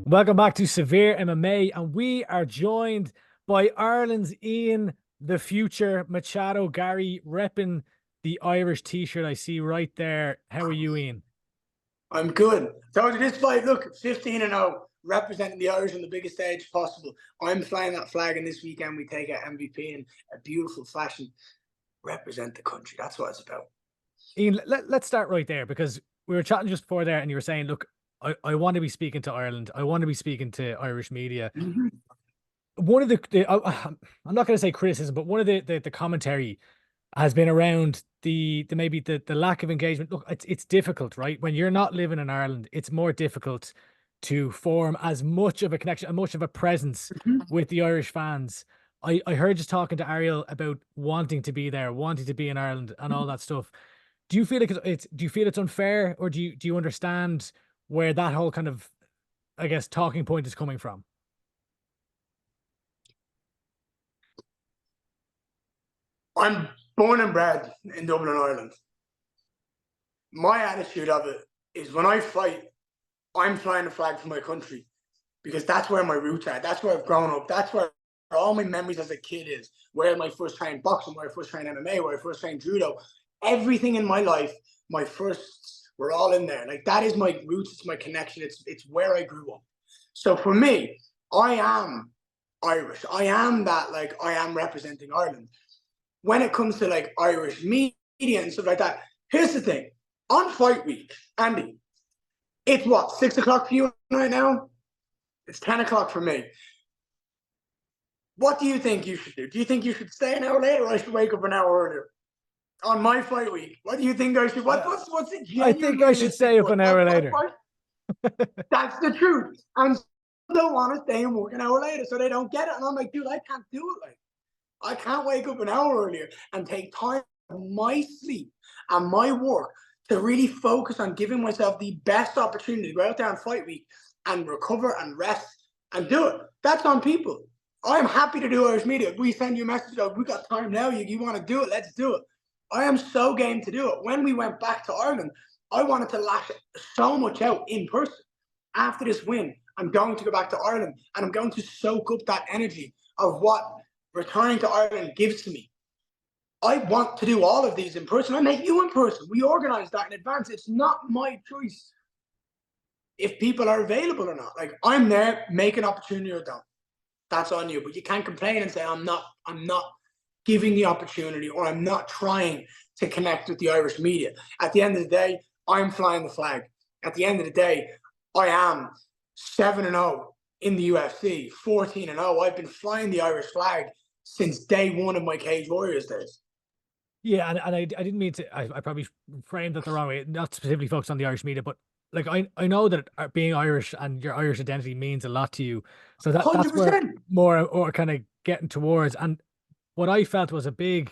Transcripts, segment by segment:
Welcome back to Severe MMA, and we are joined by Ireland's Ian, the future Machado Garry, repping the Irish t-shirt I see right there. How are you, Ian? I'm good. Told you this fight, look, 15-0, representing the Irish on the biggest stage possible. I'm flying that flag, and this weekend we take out MVP in a beautiful fashion. Represent the country. That's what it's about. Ian, let's start right there, because we were chatting just before there and you were saying, look, I want to be speaking to Ireland. I want to be speaking to Irish media. One of I'm not going to say criticism, but one of the commentary has been around the maybe the lack of engagement. Look, it's difficult, right? When you're not living in Ireland, it's more difficult to form as much of a connection, as much of a presence with the Irish fans. I heard just talking to Ariel about wanting to be there, wanting to be in Ireland and all that stuff. Do you feel like do you feel it's unfair, or do you understand where that whole kind of, I guess, talking point is coming from? I'm born and bred in Dublin, Ireland. My attitude of it is when I fight, I'm flying the flag for my country because that's where my roots are. That's where I've grown up. That's where all my memories as a kid is. Where I first trained boxing, where I first trained MMA, where I first trained judo. Everything in my life, my firsts were all in there. Like, that is my roots. It's my connection. It's where I grew up. So for me, I am Irish. I am that, like, I am representing Ireland. When it comes to like Irish media and stuff like that, here's the thing. On fight week, Andy, it's what, 6 o'clock for you right now? It's 10 o'clock for me. What do you think you should do? Do you think you should stay an hour later, or I should wake up an hour earlier? On my fight week, what do you think I should? What's it? I think I should stay up an hour later. That's the truth. And some don't want to stay and work an hour later, so they don't get it. And I'm like, dude, I can't do it. Like, I can't wake up an hour earlier and take time from my sleep and my work to really focus on giving myself the best opportunity to go out there on fight week and recover and rest and do it. That's on people. I'm happy to do Irish media. We send you a message, oh, we got time now. You want to do it? Let's do it. I am so game to do it. When we went back to Ireland, I wanted to lash so much out in person. After this win, I'm going to go back to Ireland and I'm going to soak up that energy of what returning to Ireland gives to me. I want to do all of these in person. I make you in person. We organize that in advance. It's not my choice if people are available or not. Like, I'm there, make an opportunity or don't. That's on you. But you can't complain and say, I'm not giving the opportunity, or I'm not trying to connect with the Irish media. At the end of the day, I'm flying the flag. At the end of the day, I am 7-0 in the UFC, 14-0. I've been flying the Irish flag since day one of my Cage Warriors days. Yeah, and I didn't mean to. I probably framed it the wrong way. Not specifically focused on the Irish media, but like I know that being Irish and your Irish identity means a lot to you. So that's 100%. where more or kind of getting towards. And what I felt was a big.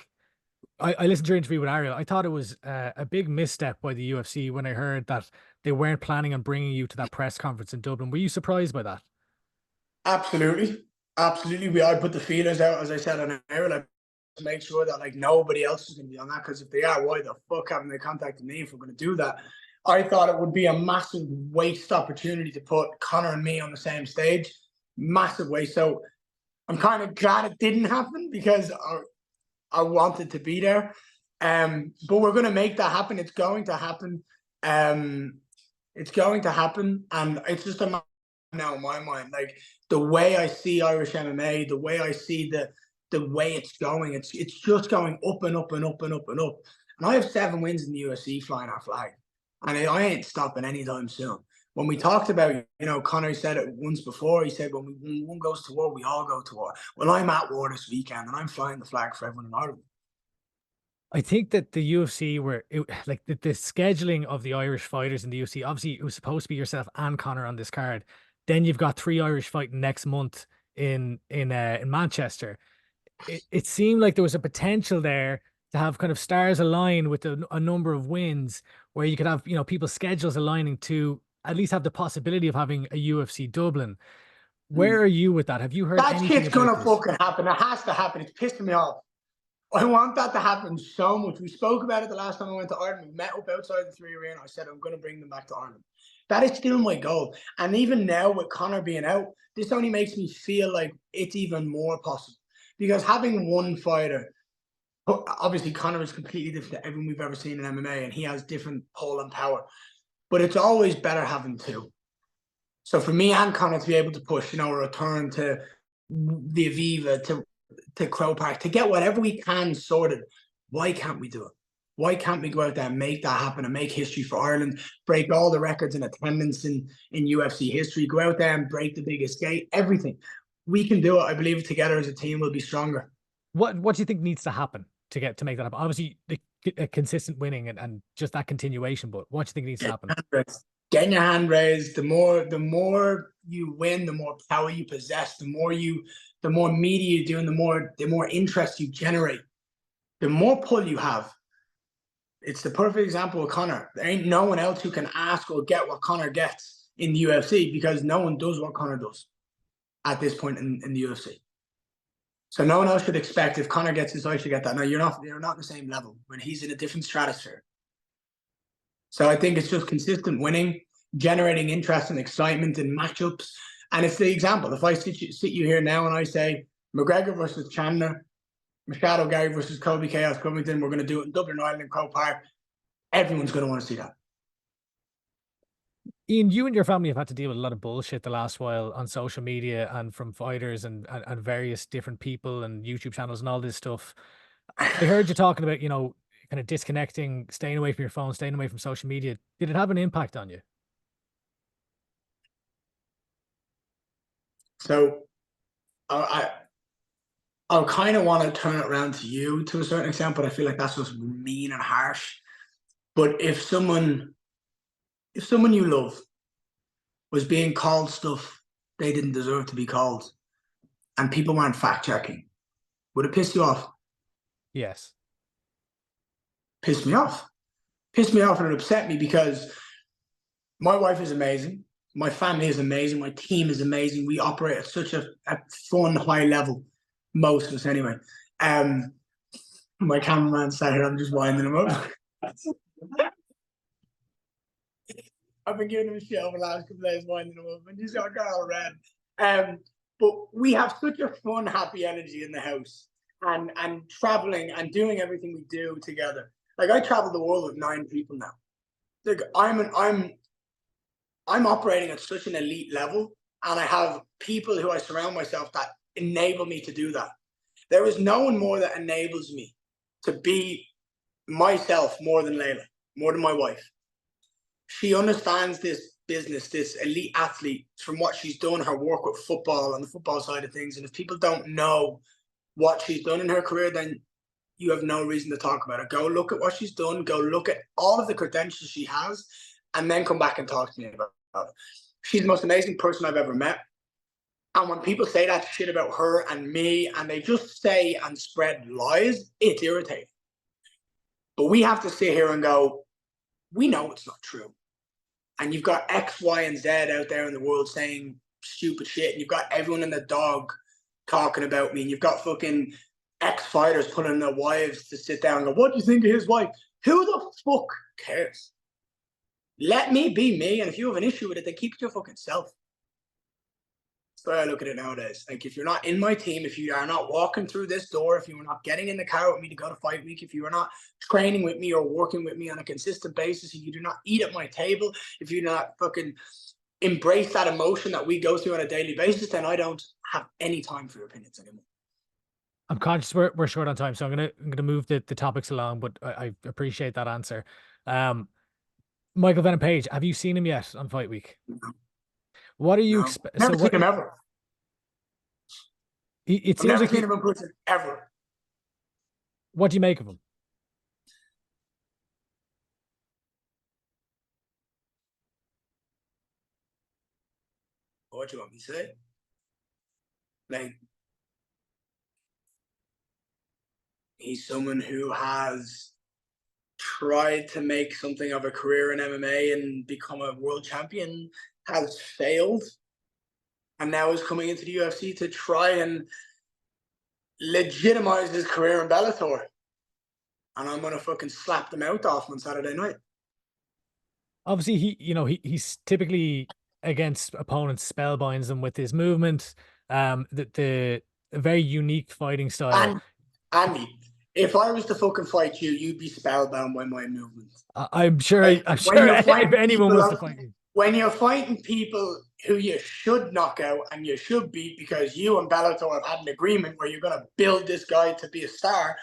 I listened to your interview with Ariel. I thought it was a big misstep by the UFC when I heard that they weren't planning on bringing you to that press conference in Dublin. Were you surprised by that? Absolutely. I put the feelers out, as I said, on air, like, to make sure that like nobody else is going to be on that, because if they are, why the fuck haven't they contacted me if we're going to do that? I thought it would be a massive waste opportunity to put Conor and me on the same stage. Massive waste. So I'm kind of glad it didn't happen, because I wanted to be there. But we're going to make that happen. It's going to happen. It's going to happen. And it's just a matter now in my mind, like the way I see Irish MMA, the way I see the way it's going, it's just going up and up and up and up and up. And I have 7 wins in the UFC flying our flag, and I ain't stopping anytime soon. When we talked about, Conor said it once before. He said, when one goes to war, we all go to war. Well, I'm at war this weekend, and I'm flying the flag for everyone in Ireland. I think that the UFC like the scheduling of the Irish fighters in the UFC, obviously it was supposed to be yourself and Conor on this card. Then you've got 3 Irish fighting next month in Manchester. It seemed like there was a potential there to have kind of stars align with a number of wins, where you could have, people's schedules aligning to at least have the possibility of having a UFC Dublin. Where are you with that? Have you heard that anything shit's gonna this? fucking happen? It has to happen. It's pissing me off. I want that to happen so much. We spoke about it the last time I went to Ireland. We met up outside the 3 Arena. I said, I'm going to bring them back to Ireland. That is still my goal. And even now with Conor being out, this only makes me feel like it's even more possible. Because having one fighter, obviously Conor is completely different to everyone we've ever seen in MMA, and he has different pull and power. But it's always better having two. So for me and Conor to be able to push, a return to the Aviva, to Crow Park, to get whatever we can sorted, why can't we do it? Why can't we go out there and make that happen and make history for Ireland, break all the records in attendance in UFC history, go out there and break the biggest gate, everything. We can do it. I believe together as a team we'll be stronger. What do you think needs to happen to make that happen? Obviously, a consistent winning and just that continuation, but what do you think needs to happen? Getting your hand raised. The more you win, the more power you possess, the more media you do, and the more interest you generate, the more pull you have. It's the perfect example of Conor. There ain't no one else who can ask or get what Conor gets in the UFC, because no one does what Conor does at this point in the UFC. So no one else should expect, if Conor gets this, I should get that. No, you're not on the same level when he's in a different stratosphere. So I think it's just consistent winning, generating interest and excitement in matchups. And it's the example. If I sit you here now and I say McGregor versus Chandler, Machado Garry versus Kobe Chaos Covington, we're going to do it in Dublin, Ireland, in Crow Park, everyone's going to want to see that. Ian, you and your family have had to deal with a lot of bullshit the last while on social media and from fighters and various different people and YouTube channels and all this stuff. I heard you talking about, kind of disconnecting, staying away from your phone, staying away from social media. Did it have an impact on you? So I kind of want to turn it around to you to a certain extent, but I feel like that's just mean and harsh. But if someone you love was being called stuff they didn't deserve to be called, and people weren't fact checking, would it piss you off? Yes. Pissed me off. Pissed me off, and it upset me, because my wife is amazing. My family is amazing. My team is amazing. We operate at such a fun, high level. Most of us, anyway. My cameraman sat here. I'm just winding him up. I've been giving him shit over the last couple of days, winding him up, and he's got all red. But we have such a fun, happy energy in the house, and traveling and doing everything we do together. Like, I travel the world with 9 people now. Like, I'm operating at such an elite level, and I have people who I surround myself that enable me to do that. There is no one more that enables me to be myself more than Layla, more than my wife. She understands this business, this elite athlete, from what she's done, her work with football and the football side of things. And if people don't know what she's done in her career, then you have no reason to talk about it. Go look at what she's done. Go look at all of the credentials she has, and then come back and talk to me about it. She's the most amazing person I've ever met. And when people say that shit about her and me, and they just say and spread lies, it's irritating. But we have to sit here and go, we know it's not true. And you've got X, Y, and Z out there in the world saying stupid shit. And you've got everyone in the dog talking about me. And you've got fucking ex-fighters putting their wives to sit down and go, what do you think of his wife? Who the fuck cares? Let me be me. And if you have an issue with it, then keep it to your fucking self. That's the way I look at it nowadays. Like, if you're not in my team, if you are not walking through this door, if you are not getting in the car with me to go to fight week, if you are not training with me or working with me on a consistent basis, if you do not eat at my table, if you do not fucking embrace that emotion that we go through on a daily basis, then I don't have any time for your opinions anymore. I'm conscious we're short on time, so I'm gonna move the topics along, but I appreciate that answer. Michael Venom Page, have you seen him yet on Fight Week? No. What are you Never seen him ever. It seems I've never like seen him in person ever. What do you make of him? What do you want me to say? Like, he's someone who has tried to make something of a career in MMA and become a world champion, has failed, and now is coming into the UFC to try and legitimize his career in Bellator. And I'm going to fucking slap the mouth off him on Saturday night. Obviously, he's typically against opponents, spellbinds them with his movement, the very unique fighting style. And Andy, if I was to fucking fight you, you'd be spellbound by my movement. I'm sure. I'm sure if anyone was to fight you, when you're fighting people who you should knock out and you should beat because you and Bellator have had an agreement where you're going to build this guy to be a star,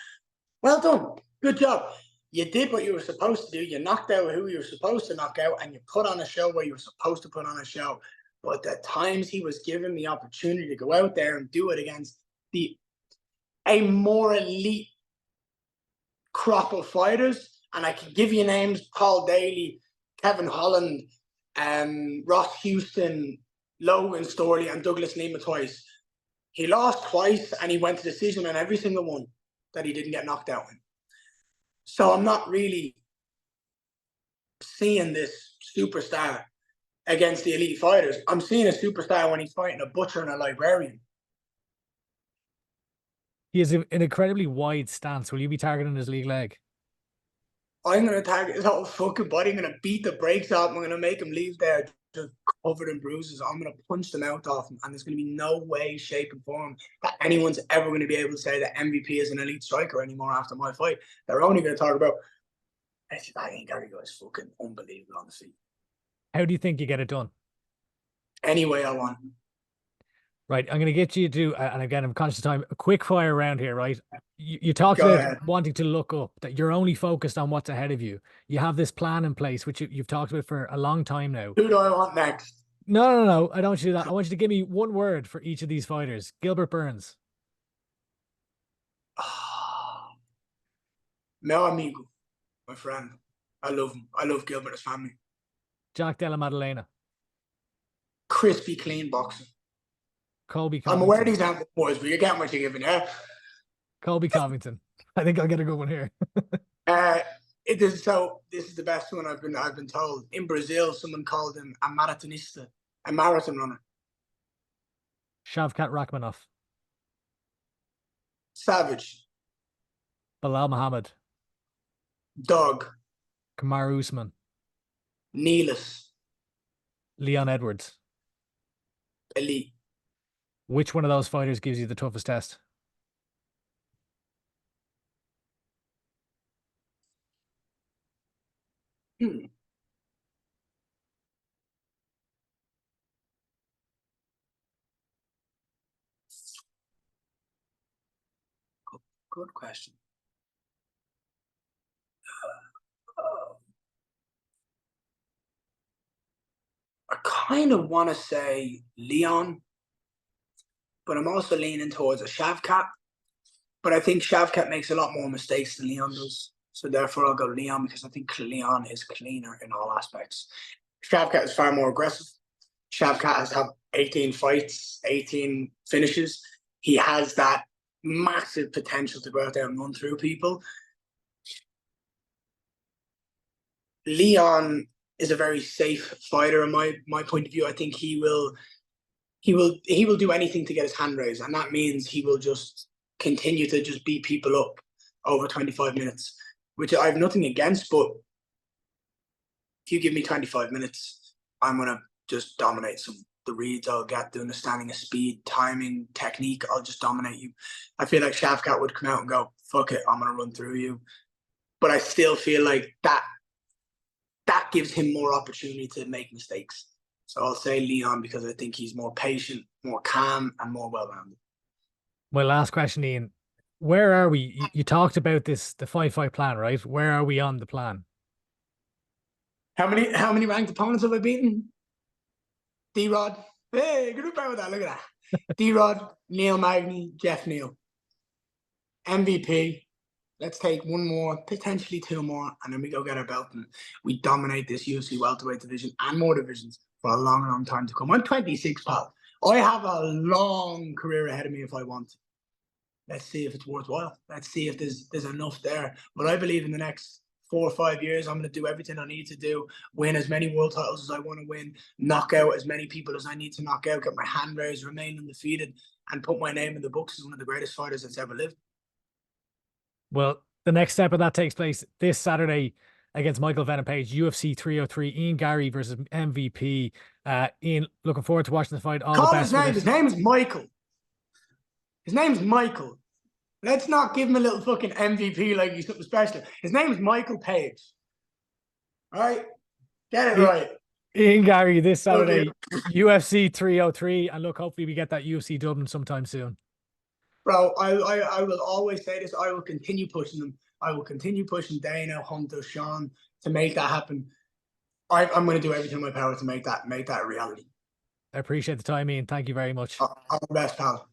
well done. Good job. You did what you were supposed to do. You knocked out who you were supposed to knock out, and you put on a show where you were supposed to put on a show. But the times he was given the opportunity to go out there and do it against a more elite crop of fighters, and I can give you names: Paul Daly, Kevin Holland, Ross Houston, Logan Storley, and Douglas Lima twice. He lost twice, and he went to decision on every single one that he didn't get knocked out in. So I'm not really seeing this superstar against the elite fighters. I'm seeing a superstar when he's fighting a butcher and a librarian. He has an incredibly wide stance. Will you be targeting his league leg? I'm going to target his whole fucking body. I'm going to beat the brakes off him. I'm going to make him leave there just covered in bruises. I'm going to punch the mouth off him. And there's going to be no way, shape, and form that anyone's ever going to be able to say that MVP is an elite striker anymore after my fight. They're only going to talk about, that ain't Gary guy's fucking unbelievable on the feet. How do you think you get it done? Any way I want. Right, I'm going to get you to, and again, I'm conscious of time, a quick fire around here, right? You talked about wanting to look up, that you're only focused on what's ahead of you. You have this plan in place, which you've talked about for a long time now. Who do I want next? No. I don't want you to do that. I want you to give me one word for each of these fighters. Gilbert Burns. Meu amigo, my friend. I love him. I love Gilbert's family. Jack Della Maddalena. Crispy, clean boxer. Colby Covington. I'm aware of these example boys, but you're getting what you're giving, yeah? Colby Covington. I think I'll get a good one here. This is the best one I've been told. In Brazil, someone called him a maratonista, a marathon runner. Shavkat Rakhmonov. Savage. Bilal Muhammad. Dog. Kamaru Usman. Neelis. Leon Edwards. Elite. Which one of those fighters gives you the toughest test? Good question. I kind of want to say Leon, but I'm also leaning towards a Shavkat. But I think Shavkat makes a lot more mistakes than Leon does. So therefore, I'll go Leon because I think Leon is cleaner in all aspects. Shavkat is far more aggressive. Shavkat has had 18 fights, 18 finishes. He has that massive potential to go out there and run through people. Leon is a very safe fighter in my point of view. I think he will do anything to get his hand raised, and that means he will just continue to just beat people up over 25 minutes, which I have nothing against, but if you give me 25 minutes, I'm going to just dominate the reads I'll get, the understanding of speed, timing, technique, I'll just dominate you. I feel like Shavkat would come out and go, fuck it, I'm going to run through you. But I still feel like that gives him more opportunity to make mistakes. So I'll say Leon because I think he's more patient, more calm, and more well-rounded. My last question, Ian. Where are we? You talked about the 5-5 plan, right? Where are we on the plan? How many ranked opponents have I beaten? D-Rod. Hey, good about that. Look at that. D-Rod, Neil Magny, Jeff Neal. MVP. Let's take one more, potentially two more, and then we go get our belt and we dominate this UFC welterweight division and more divisions for a long, long time to come. I'm 26, pal. I have a long career ahead of me if I want to. Let's see if it's worthwhile. Let's see if there's enough there. But I believe in the next 4 or 5 years, I'm going to do everything I need to do, win as many world titles as I want to win, knock out as many people as I need to knock out, get my hand raised, remain undefeated, and put my name in the books as one of the greatest fighters that's ever lived. Well, the next step of that takes place this Saturday against Michael Venom Page, UFC 303, Ian Garry versus MVP. Ian, looking forward to watching the fight. All the best. His name is Michael. His name's Michael. Let's not give him a little fucking MVP like he's something special. His name's Michael Page. All right? Get it right. Ian Garry this Saturday, UFC 303. And look, hopefully we get that UFC Dublin sometime soon. Bro, I will always say this. I will continue pushing them. I will continue pushing Dana, Hunter, Sean to make that happen. I'm going to do everything in my power to make that a reality. I appreciate the time, Ian. Thank you very much. All the best, pal.